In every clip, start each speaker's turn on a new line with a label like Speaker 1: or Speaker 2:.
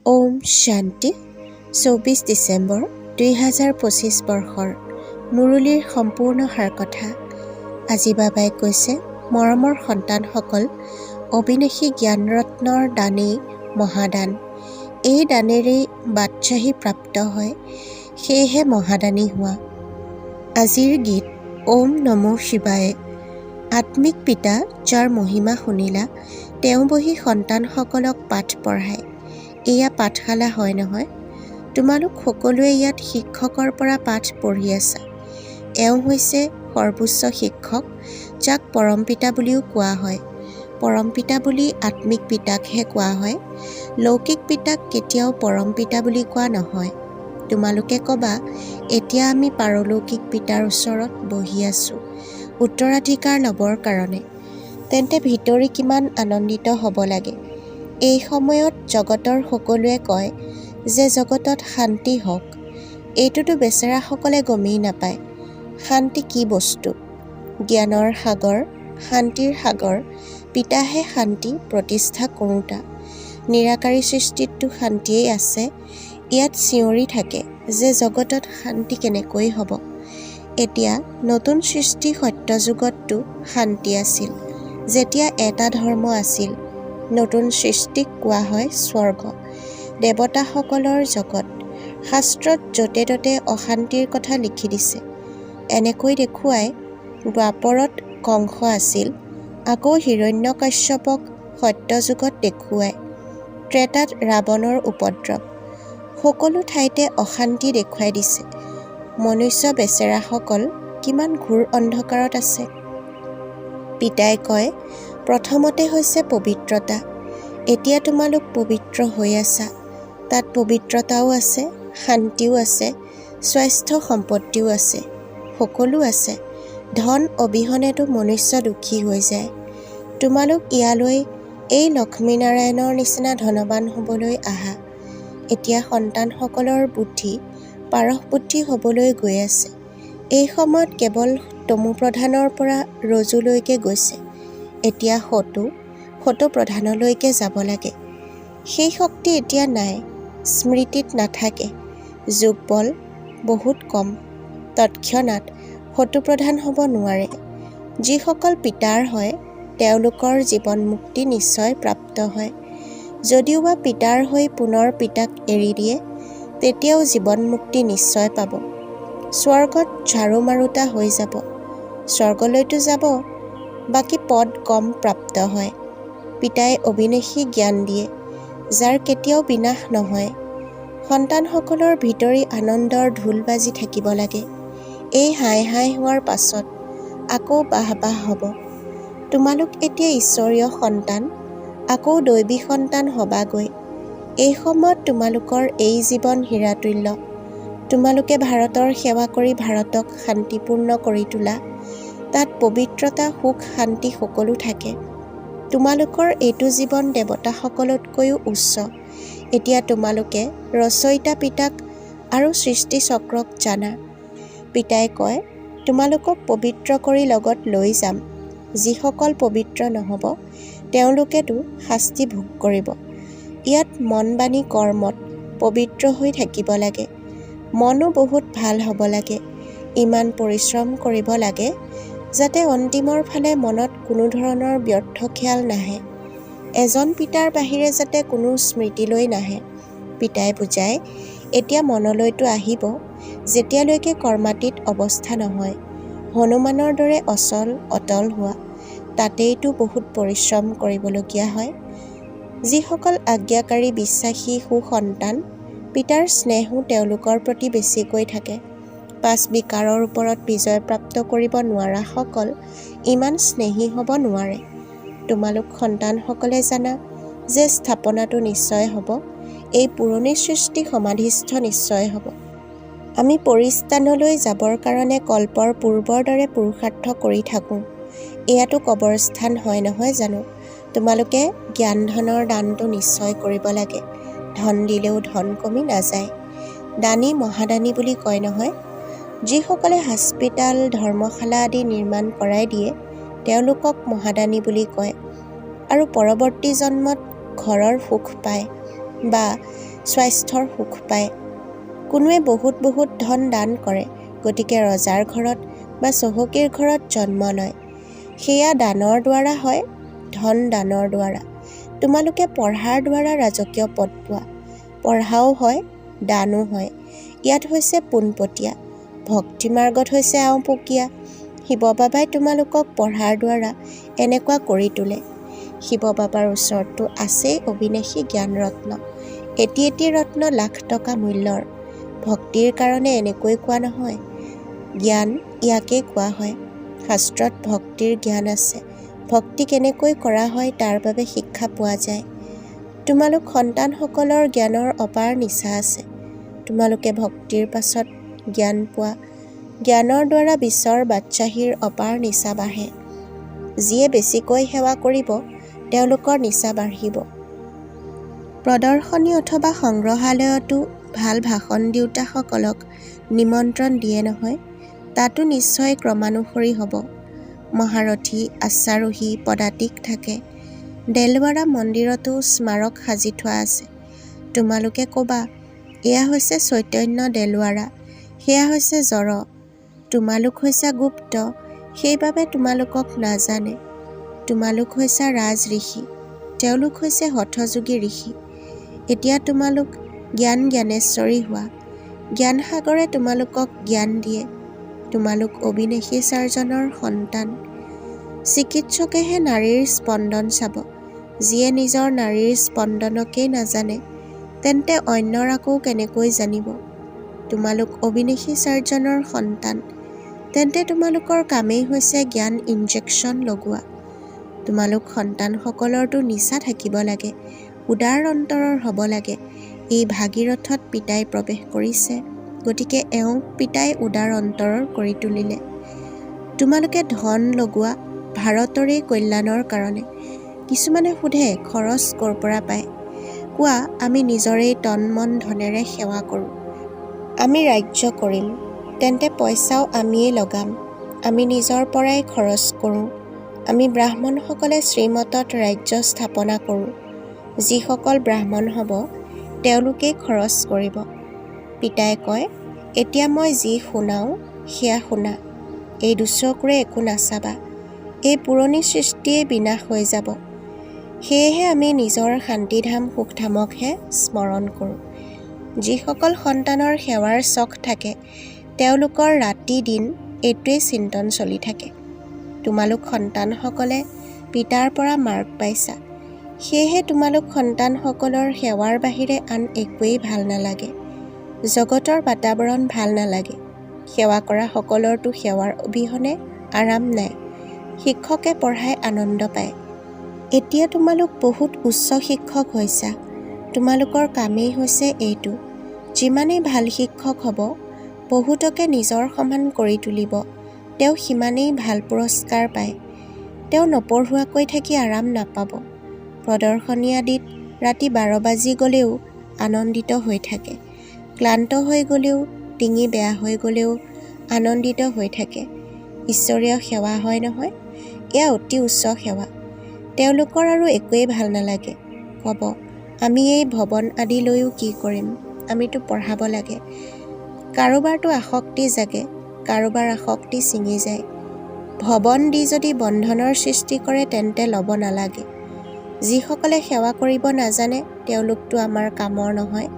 Speaker 1: ওম শান্তি ২৪ ডিচেম্বৰ ২০২৫ বৰ্ষৰ মুৰলীৰ সম্পূৰ্ণ সাৰকথা। আজি বাবাই কৈছে, মৰমৰ সন্তানসকল, অবিনাশী জ্ঞানৰত্নৰ দানেই মহাদান। এই দানেৰেই বাদশ্বাহী প্ৰাপ্ত হয়, সেয়েহে মহাদানী হোৱা। আজিৰ গীত ওম নমো শিৱায়ে। আত্মিক পিতা যাৰ মহিমা শুনিলা, তেওঁ বহি সন্তানসকলক পাঠ পঢ়ায়। এয়া পাঠশালা হয় নহয়। তোমালোক সকলোৱে ইয়াত শিক্ষকৰ পৰা পাঠ পঢ়ি আছা। এওঁ হৈছে সৰ্বোচ্চ শিক্ষক, যাক পৰম পিতা বুলিও কোৱা হয়। পৰম পিতা বুলি আত্মিক পিতাকহে কোৱা হয়। লৌকিক পিতাক কেতিয়াও পৰম পিতা বুলি কোৱা নহয়। তোমালোকে ক'বা, এতিয়া আমি পাৰলৌকিক পিতাৰ ওচৰত বহি আছোঁ উত্তৰাধিকাৰ ল'বৰ কাৰণে। তেন্তে ভিতৰি কিমান আনন্দিত হ'ব লাগে। এই সময়ত জগতৰ সকলোৱে কয় যে জগতত শান্তি হওক। এইটোতো বেচেৰাসকলে গমেই নাপায় শান্তি কি বস্তু। জ্ঞানৰ সাগৰ, শান্তিৰ সাগৰ পিতাহে শান্তি প্ৰতিষ্ঠা কৰোঁতা। নিৰাকাৰী সৃষ্টিততো শান্তিয়েই আছে। ইয়াত চিঞৰি থাকে যে জগতত শান্তি কেনেকৈ হ'ব। এতিয়া নতুন সৃষ্টি সত্যযুগততো শান্তি আছিল, যেতিয়া এটা ধৰ্ম আছিল। নতুন সৃষ্টিক কোৱা হয় স্বৰ্গ, দেৱতাসকলৰ জগত। শাস্ত্ৰত য'তে ত'তে অশান্তিৰ কথা লিখি দিছে। এনেকৈ দেখুৱাই দ্বাপৰত কংস আছিল, আকৌ হিৰণ্যকাশ্যপক সত্যযুগত দেখুৱায় ত্ৰেতাত ৰাৱণৰ উপদ্ৰৱ। সকলো ঠাইতে অশান্তি দেখুৱাই দিছে। মনুষ্য বেচেৰাসকল কিমান ঘোৰ অন্ধকাৰত আছে। পিতাই কয়, প্ৰথমতে হৈছে পবিত্ৰতা। এতিয়া তোমালোক পবিত্ৰ হৈ আছা। তাত পবিত্ৰতাও আছে, শান্তিও আছে, স্বাস্থ্য সম্পত্তিও আছে, সকলো আছে। ধন অবিহনেতো মনুষ্য দুখী হৈ যায়। তোমালোক ইয়ালৈ এই লক্ষ্মীনাৰায়ণৰ নিচিনা ধনৱান হ'বলৈ আহা। এতিয়া সন্তানসকলৰ বুদ্ধি পাৰস বুদ্ধি হ'বলৈ গৈ আছে। এই সময়ত কেৱল তমু প্ৰধানৰ পৰা ৰজুলৈকে গৈছে। এতিয়া সতো প্ৰধানলৈকে যাব লাগে। সেই শক্তি এতিয়া নাই, স্মৃতিত নাথাকে। যোগ বল বহুত কম। তৎক্ষণাৎ সতো প্ৰধান হ'ব নোৱাৰে। যিসকল পিতাৰ হয়, তেওঁলোকৰ জীৱন মুক্তি নিশ্চয় প্ৰাপ্ত হয়। যদিও বা পিতাৰ হৈ পুনৰ পিতাক এৰি দিয়ে, তেতিয়াও জীৱন মুক্তি নিশ্চয় পাব। স্বৰ্গত ঝাৰু মাৰোতা হৈ যাব। স্বৰ্গলৈতো যাব, বাকী পদ কম প্ৰাপ্ত হয়। পিতাই অবিনাশী জ্ঞান দিয়ে, যাৰ কেতিয়াও বিনাশ নহয়। সন্তানসকলৰ ভিতৰি আনন্দৰ ঢোল বাজি থাকিব লাগে। এই হাই হাই হোৱাৰ পাছত আকৌ বাহ বাহ হ'ব। তোমালোক এতিয়া ঈশ্বৰীয় সন্তান, আকৌ দৈৱী সন্তান হবাগৈ। এই সময়ত তোমালোকৰ এই জীৱন হীৰাতুল্য। তোমালোকে ভাৰতৰ সেৱা কৰি ভাৰতক শান্তিপূৰ্ণ কৰি তোলা। তাত পবিত্ৰতা, সুখ, শান্তি সকলো থাকে। তোমালোকৰ এইটো জীৱন দেৱতাসকলতকৈও উচ্চ। এতিয়া তোমালোকে ৰচয়িতা পিতাক আৰু সৃষ্টি চক্ৰক জানা। পিতাই কয়, তোমালোকক পবিত্ৰ কৰি লগত লৈ যাম। যিসকল পবিত্ৰ নহ'ব, তেওঁলোকেতো শাস্তি ভোগ কৰিব। ইয়াত মন বাণী কৰ্মত পবিত্ৰ হৈ থাকিব লাগে। মনো বহুত ভাল হ'ব লাগে। ইমান পৰিশ্ৰম কৰিব লাগে যাতে অন্তিমৰ ফালে মনত কোনো ধৰণৰ ব্যৰ্থ খেয়াল নাহে। এজন পিতাৰ বাহিৰে যাতে কোনো স্মৃতিলৈ নাহে। পিতাই বুজায়, এতিয়া মনলৈতো আহিব, যেতিয়ালৈকে কৰ্মাতীত অৱস্থা নহয়। হনুমানৰ দৰে অটল হোৱা, তাতেইতো বহুত পৰিশ্ৰম কৰিবলগীয়া হয়। যিসকল আজ্ঞাকাৰী বিশ্বাসী সুসন্তান, পিতাৰ স্নেহো তেওঁলোকৰ প্ৰতি বেছিকৈ থাকে। 5 বিকাৰৰ ওপৰত বিজয় প্ৰাপ্ত কৰিব নোৱাৰাসকল ইমান স্নেহী হ'ব নোৱাৰে। তোমালোক সন্তানসকলে জানা যে স্থাপনাটো নিশ্চয় হ'ব। এই পুৰণি সৃষ্টি সমাধিস্থ নিশ্চয় হ'ব। আমি পৰিস্থানলৈ যাবৰ কাৰণে কল্পৰ পূৰ্বৰ দৰে পুৰুষাৰ্থ কৰি থাকোঁ। এয়াতো কবৰস্থান হয় নহয় জানো। তোমালোকে জ্ঞান ধনৰ দানটো নিশ্চয় কৰিব লাগে। ধন দিলেও ধন কমি নাযায়। দানী মহাদানী বুলি কয় নহয়। যিসকলে হস্পিটাল, ধৰ্মশালা আদি নিৰ্মাণ কৰাই দিয়ে, তেওঁলোকক মহাদানী বুলি কয়। আৰু পৰৱৰ্তী জন্মত ঘৰৰ সুখ পায় বা স্বাস্থ্যৰ সুখ পায়। কোনোৱে বহুত ধন দান কৰে, গতিকে ৰজাৰ ঘৰত বা চহকীৰ ঘৰত জন্ম লয়। সেয়া দানৰ দ্বাৰা হয়, ধন দানৰ দ্বাৰা। তোমালোকে পঢ়াৰ দ্বাৰা ৰাজকীয় পদ পোৱা। পঢ়াও হয়, দানো হয়। ইয়াত হৈছে পোনপটীয়া, ভক্তি মাৰ্গত হৈছে আওপকীয়া। শিৱ বাবাই তোমালোকক পঢ়াৰ দ্বাৰা এনেকুৱা কৰি তোলে। শিৱ বাবাৰ ওচৰততো আছেই অবিনাশী জ্ঞান ৰত্ন। এটি ৰত্ন লাখ টকা মূল্যৰ। ভক্তিৰ কাৰণে এনেকৈ কোৱা নহয়। জ্ঞান ইয়াকেই কোৱা হয়। শাস্ত্ৰত ভক্তিৰ জ্ঞান আছে। ভক্তি কেনেকৈ কৰা হয় তাৰ বাবে শিক্ষা পোৱা যায়। তোমালোক সন্তানসকলৰ জ্ঞানৰ অপাৰ নিচা আছে। তোমালোকে ভক্তিৰ পাছত জ্ঞান পোৱা। জ্ঞানৰ দ্বাৰা বিশ্বৰ বাদশ্বাহীৰ অপাৰ নিচা বাঢ়ে। যিয়ে বেছিকৈ সেৱা কৰিব তেওঁলোকৰ নিচা বাঢ়িব। প্ৰদৰ্শনী অথবা সংগ্ৰহালয়তো ভাল ভাষণ দিওঁতাসকলক নিমন্ত্ৰণ দিয়ে নহয়। তাতো নিশ্চয় ক্ৰমানুসৰি হ'ব। মহাৰথী, অশ্বাৰোহী, পদাতিক থাকে। দেলৱাৰা মন্দিৰতো স্মাৰক সাজি থোৱা আছে। তোমালোকে ক'বা, এয়া হৈছে চৈতন্য দেলৱাৰা, সেয়া হৈছে জড়। তোমালোক হৈছা গুপ্ত, সেইবাবে তোমালোকক নাজানে। তোমালোক হৈছা ৰাজ ঋষি, তেওঁলোক হৈছে হঠযোগী ঋষি। এতিয়া তোমালোক জ্ঞানেশ্বৰী হোৱা। জ্ঞান সাগৰে তোমালোকক জ্ঞান দিয়ে। তোমালোক অবিনাশী চাৰজনৰ সন্তান। চিকিৎসকেহে নাড়ীৰ স্পন্দন চাব। যিয়ে নিজৰ নাড়ীৰ স্পন্দনকেই নাজানে, তেন্তে অন্যৰ আকৌ কেনেকৈ জানিব? তোমালোক অবিনাশী চাৰজনৰ সন্তান। তেন্তে তোমালোকৰ কামেই হৈছে জ্ঞান ইনজেকশ্যন লগোৱা। তোমালোক সন্তানসকলৰতো নিচা থাকিব লাগে, উদাৰ অন্তৰৰ হ'ব লাগে। এই ভাগীৰথত পিতাই প্ৰৱেশ কৰিছে, গতিকে এওঁক পিতাই উদাৰ অন্তৰৰ কৰি তুলিলে। তোমালোকে ধন লগোৱা ভাৰতৰেই কল্যাণৰ কাৰণে। কিছুমানে সোধে, খৰচ ক'ৰ পৰা পায়? কোৱা, আমি নিজৰেই তন মন ধনেৰে সেৱা কৰোঁ। আমি ৰাজ্য কৰিম, তেন্তে পইচাও আমিয়েই লগাম। আমি নিজৰ পৰাই খৰচ কৰোঁ। আমি ব্ৰাহ্মণসকলে শ্ৰীমতত ৰাজ্য স্থাপনা কৰোঁ। যিসকল ব্ৰাহ্মণ হ'ব তেওঁলোকেই খৰচ কৰিব। পিতাই কয়, এতিয়া মই যি শুনাওঁ সেয়া শুনা। এই দুচকুৰে একো নাচাবা। এই পুৰণি সৃষ্টিয়েই বিনাশ হৈ যাব। সেয়েহে আমি নিজৰ শান্তিধাম সুখধামকহে স্মৰণ কৰোঁ। যিসকল সন্তানৰ সেৱাৰ চখ থাকে তেওঁলোকৰ ৰাতি দিন এইটোৱেই চিন্তন চলি থাকে। তোমালোক সন্তানসকলে পিতাৰ পৰা মাৰ্গ পাইছা। সেয়েহে তোমালোক সন্তানসকলৰ সেৱাৰ বাহিৰে আন একোৱেই ভাল নালাগে। জগতৰ বাতাৱৰণ ভাল নালাগে। সেৱা কৰা সকলৰতো সেৱাৰ অবিহনে আৰাম নাই। শিক্ষকে পঢ়াই আনন্দ পায়। এতিয়া তোমালোক বহুত উচ্চ শিক্ষক হৈছা। তোমালোকৰ কামেই হৈছে এইটো। যিমানেই ভাল শিক্ষক হ'ব, বহুতকে নিজৰ সমান কৰি তুলিব, তেওঁ সিমানেই ভাল পুৰস্কাৰ পায়। তেওঁ নপঢ়ুৱাকৈ থাকি আৰাম নাপাব। প্ৰদৰ্শনী আদিত ৰাতি 12 বাজি গ'লেও আনন্দিত হৈ থাকে। ক্লান্ত হৈ গ'লেও, ডিঙি বেয়া হৈ গ'লেও আনন্দিত হৈ থাকে। ঈশ্বৰীয় সেৱা হয় নহয়, এয়া অতি উচ্চ সেৱা। তেওঁলোকৰ আৰু একোৱেই ভাল নালাগে। ক'ব, আমি এই ভৱন আদি লৈও কি কৰিম? আমিতো পঢ়াব লাগে। কাৰোবাৰতো আসক্তি জাগে, কাৰোবাৰ আসক্তি ছিঙি যায়। ভৱন দি যদি বন্ধনৰ সৃষ্টি কৰে তেন্তে ল'ব নালাগে। যিসকলে সেৱা কৰিব নাজানে তেওঁলোকতো আমাৰ কামৰ নহয়।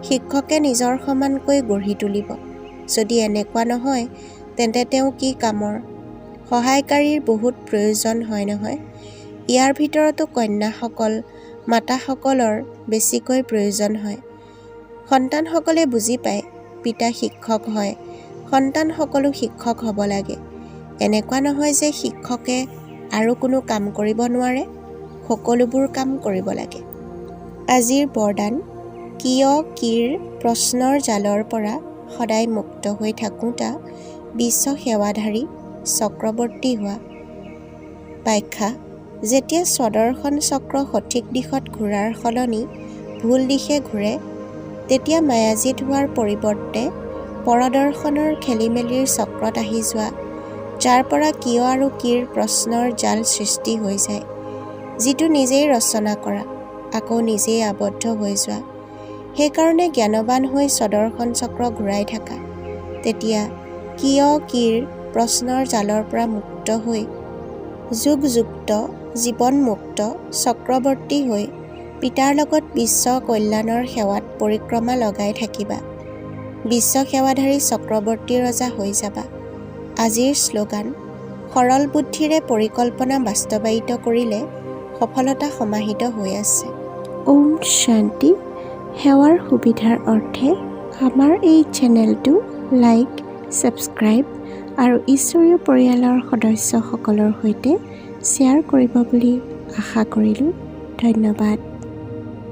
Speaker 1: শিক্ষকে নিজৰ সমানকৈ গঢ়ি তুলিব। যদি এনেকুৱা নহয় তেন্তে তেওঁ কি কামৰ? সহায়কাৰীৰ বহুত প্ৰয়োজন হয় নহয়। ইয়াৰ ভিতৰতো কন্যাসকল, মাতাসকলৰ বেছিকৈ প্ৰয়োজন হয়। সন্তানসকলে বুজি পায়, পিতা শিক্ষক হয়, সন্তানসকলো শিক্ষক হ'ব লাগে। এনেকুৱা নহয় যে শিক্ষকে আৰু কোনো কাম কৰিব নোৱাৰে। সকলোবোৰ কাম কৰিব লাগে। আজিৰ বৰদান, কিয় কিৰ প্ৰশ্নৰ জালৰ পৰা সদায় মুক্ত হৈ থাকোঁতা বিশ্ব সেৱাধাৰী চক্ৰৱৰ্তী হোৱা। ব্যাখ্যা: যেতিয়া স্বদৰ্শন চক্ৰ সঠিক দিশত ঘূৰাৰ সলনি ভুল দিশে ঘূৰে, তেতিয়া মায়াজিত হোৱাৰ পৰিৱৰ্তে পৰদৰ্শনৰ খেলিমেলিৰ চক্ৰত আহি যোৱা, যাৰ পৰা কিয় আৰু কিৰ প্ৰশ্নৰ জাল সৃষ্টি হৈ যায়, যিটো নিজেই ৰচনা কৰা, আকৌ নিজেই আবদ্ধ হৈ যোৱা। সেইকাৰণে জ্ঞানৱান হৈ স্বদৰ্শন চক্ৰ ঘূৰাই থাকা। তেতিয়া কিয় কিৰ প্ৰশ্নৰ জালৰ পৰা মুক্ত হৈ যুগযুক্ত জীৱনমুক্ত চক্ৰৱৰ্তী হৈ পিতাৰ লগত বিশ্ব কল্যাণৰ সেৱাত পৰিক্ৰমা লগাই থাকিবা। বিশ্ব সেৱাধাৰী চক্ৰৱৰ্তী ৰজা হৈ যাবা। আজিৰ শ্লোগান, সৰল বুদ্ধিৰে পৰিকল্পনা বাস্তৱায়িত কৰিলে সফলতা সমাহিত হৈ আছে। ওম শান্তি। সেৱাৰ সুবিধাৰ অৰ্থে আমাৰ এই চেনেলটো লাইক, ছাবস্ক্ৰাইব আৰু ঈশ্বৰীয় পৰিয়ালৰ সদস্যসকলৰ সৈতে শ্বেয়াৰ কৰিব বুলি আশা কৰিলোঁ। ধন্যবাদ।